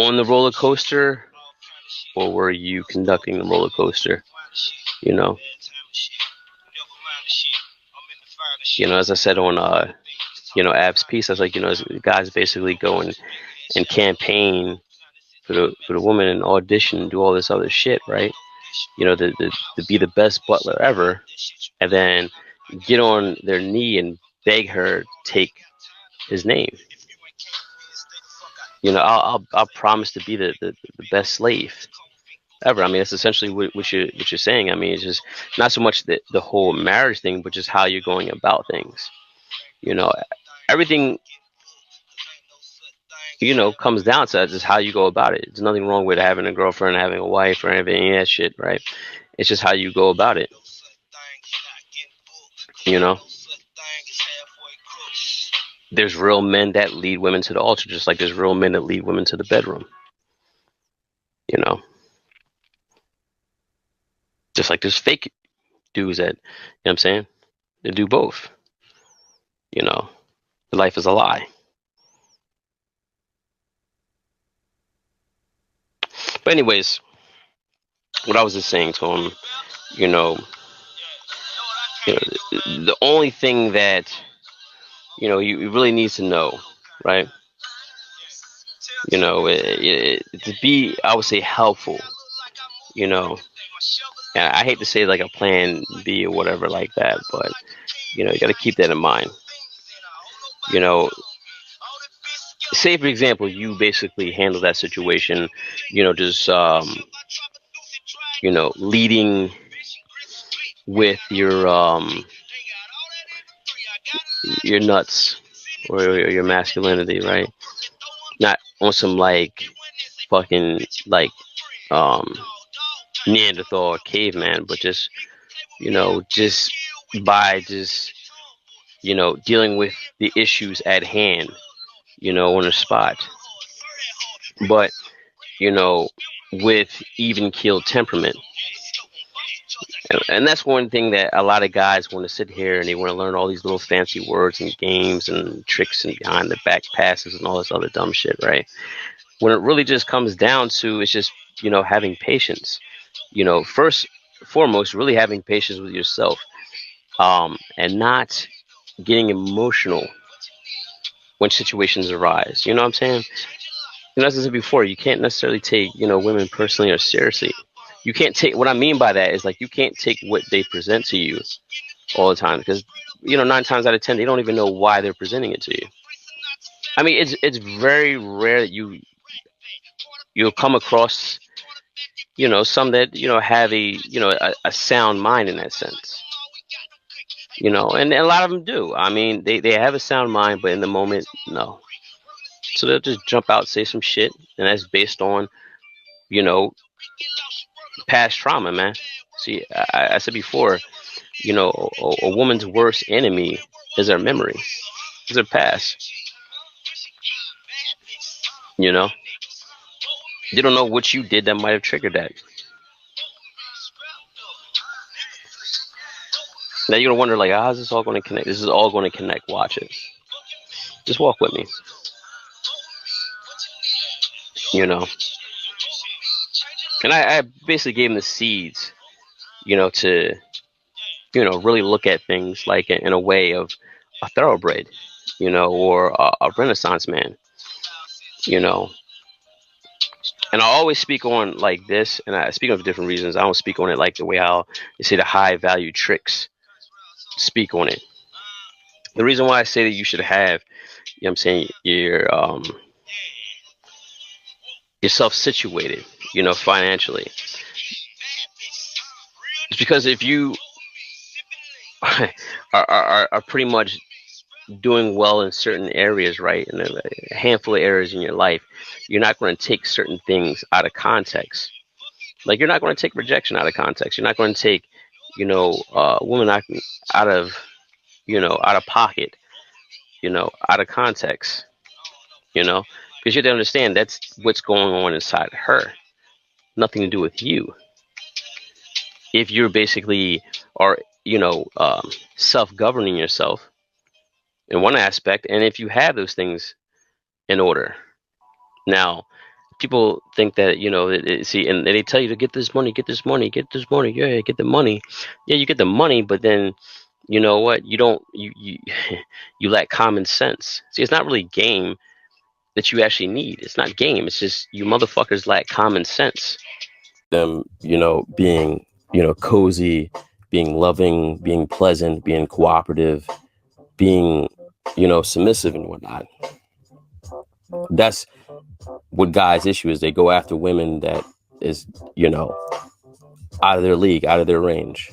on the roller coaster, or were you conducting the roller coaster? You know, as I said on Ab's piece, I was like, guys basically go and campaign for the woman and audition and do all this other shit, right? To be the best butler ever, and then get on their knee and beg her take his name. I'll promise to be the best slave ever. I mean, that's essentially what you're saying. I mean, it's just not so much the whole marriage thing, but just how you're going about things. Everything comes down to just how you go about it. There's nothing wrong with having a girlfriend, having a wife, or any of that shit, right? It's just how you go about it. There's real men that lead women to the altar, just like there's real men that lead women to the bedroom. Just like there's fake dudes that, what I'm saying? They do both. Life is a lie. But anyways, what I was just saying to him, the only thing that he really needs to know, right? To be, I would say, helpful. And I hate to say like a plan B or whatever like that, but you got to keep that in mind. Say for example, you basically handle that situation, just leading with your nuts or your masculinity, right? Not on some like fucking like Neanderthal or caveman, but just just by just dealing with the issues at hand, on the spot. But with even keeled temperament. And that's one thing that a lot of guys want to sit here and they want to learn all these little fancy words and games and tricks and behind the back passes and all this other dumb shit, right? When it really just comes down to, it's just, having patience. First foremost, really having patience with yourself, and not getting emotional when situations arise. You know what I'm saying? As I said before, you can't necessarily take, women personally or seriously. You can't take, what I mean by that is like, you can't take what they present to you all the time, because 9 times out of 10 they don't even know why they're presenting it to you. I mean, it's very rare that you'll come across some that have a sound mind in that sense, and a lot of them do. I mean, they have a sound mind, but in the moment, no. So they'll just jump out, say some shit, and that's based on past trauma, man. See, I said before, a woman's worst enemy is her memory, is her past. They don't know what you did that might have triggered that. Now you're gonna wonder, like, how's this all going to connect? This is all going to connect. Watch it. Just walk with me. And I basically gave him the seeds, to really look at things like in a way of a thoroughbred, or a Renaissance man, And I always speak on like this, and I speak of different reasons. I don't speak on it like the way how they say the high value tricks speak on it. The reason why I say that you should have, I'm saying, yourself situated, financially. It's because if you are pretty much doing well in certain areas, right, in a handful of areas in your life, you're not going to take certain things out of context. Like, you're not going to take rejection out of context. You're not going to take, women out of, out of pocket, out of context, because you have to understand that's what's going on inside her. Nothing to do with you. If you're basically are, self-governing yourself in one aspect, and if you have those things in order. Now, people think that, see, and they tell you to get this money, get this money, get this money. Yeah, get the money. Yeah, you get the money, but then you know what? You don't. You you lack common sense. See, it's not really game that you actually need. It's not game. It's just you motherfuckers lack common sense. Them, being, cozy, being loving, being pleasant, being cooperative, being, submissive and whatnot. That's what guys' issue is. They go after women that is, out of their league, out of their range,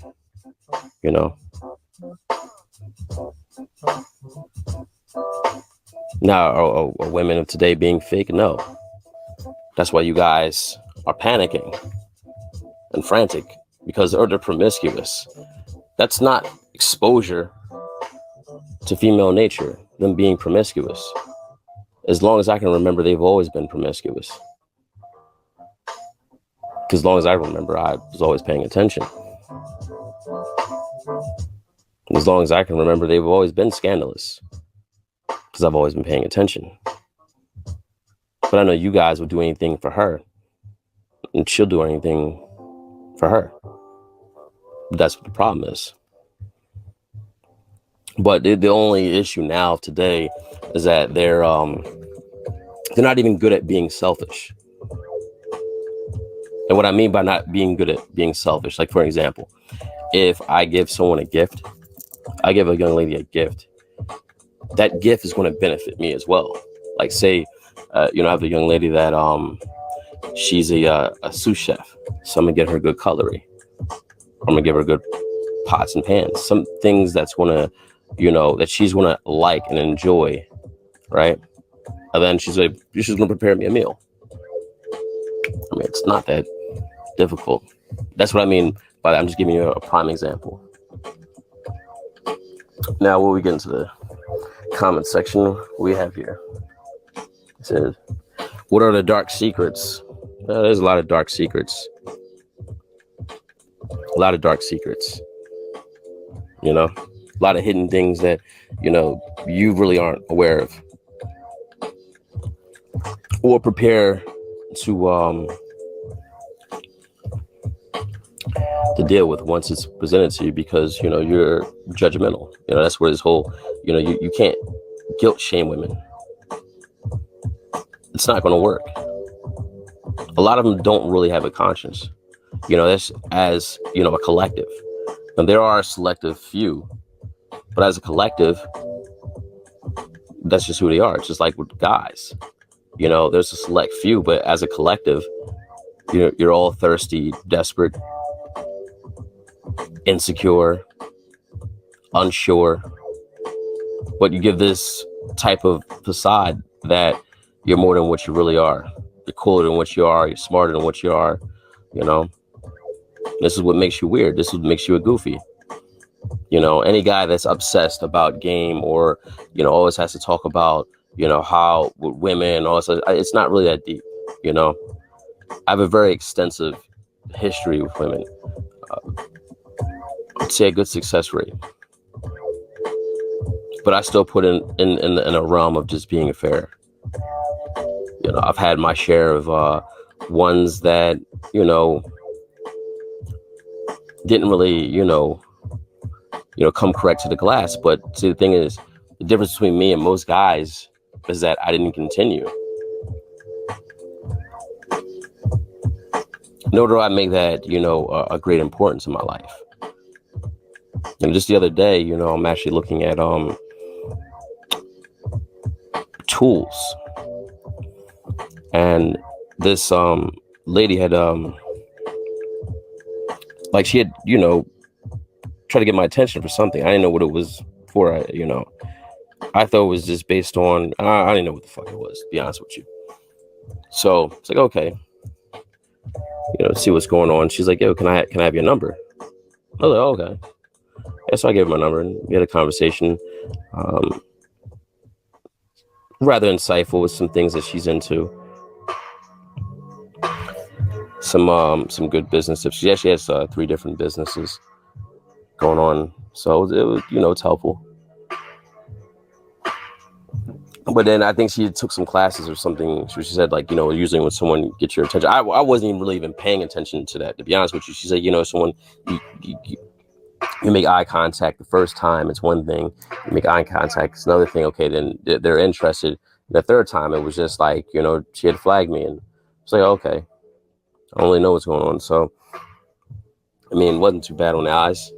Now, are women of today being fake? No. That's why you guys are panicking and frantic, because they're promiscuous. That's not exposure to female nature, them being promiscuous. As long as I can remember, they've always been promiscuous. Because as long as I remember, I was always paying attention. And as long as I can remember, they've always been scandalous. Because I've always been paying attention. But I know you guys will do anything for her. And she'll do anything for her. That's what the problem is. But the only issue now today is that they're not even good at being selfish. And what I mean by not being good at being selfish, like for example, if I give someone a gift, I give a young lady a gift, that gift is going to benefit me as well. Like say, I have a young lady that she's a sous chef, so I'm gonna get her good cutlery. I'm gonna give her good pots and pans, some things that's gonna, that she's gonna like and enjoy, right? And then she's gonna prepare me a meal. I mean, it's not that difficult. That's what I mean by that. I'm just giving you a prime example. Now, when we get into the comment section, we have here. It says, "What are the dark secrets?" There's a lot of dark secrets. A lot of dark secrets. A lot of hidden things that, you really aren't aware of. Or prepare to deal with once it's presented to you, because, you're judgmental. That's where this whole, you can't guilt shame women. It's not going to work. A lot of them don't really have a conscience. That's as, a collective. And there are a selective few, but as a collective, that's just who they are. It's just like with guys, there's a select few, but as a collective, you're all thirsty, desperate, insecure, unsure. But you give this type of facade that you're more than what you really are. You're cooler than what you are. You're smarter than what you are. This is what makes you weird. This is what makes you a goofy. Any guy that's obsessed about game or, always has to talk about, how with women, all this, it's not really that deep. I have a very extensive history with women. I'd say a good success rate. But I still put in a realm of just being fair. I've had my share of ones that, didn't really, come correct to the glass. But see, the thing is, the difference between me and most guys is that I didn't continue. Nor do I make that, a great importance in my life. Just the other day, I'm actually looking at tools. And this lady had she had, tried to get my attention for something. I didn't know what it was for. I thought it was just based on, I didn't know what the fuck it was, to be honest with you. So it's like, okay, see what's going on. She's like, yo, can I have your number? I was like, oh, okay. Yeah, so I gave her my number and we had a conversation. Rather insightful with some things that she's into. Some good business. She actually has 3 different businesses going on. So it was, it's helpful. But then I think she took some classes or something. She said, like, you know, usually when someone gets your attention, I wasn't even really even paying attention to that, to be honest with you. She said, you know, someone, you make eye contact the first time, it's one thing. You make eye contact, it's another thing. Okay, then they're interested. The third time, it was just like, you know, she had flagged me, and it's like, okay, I don't really know what's going on. So, I mean, it wasn't too bad on the eyes.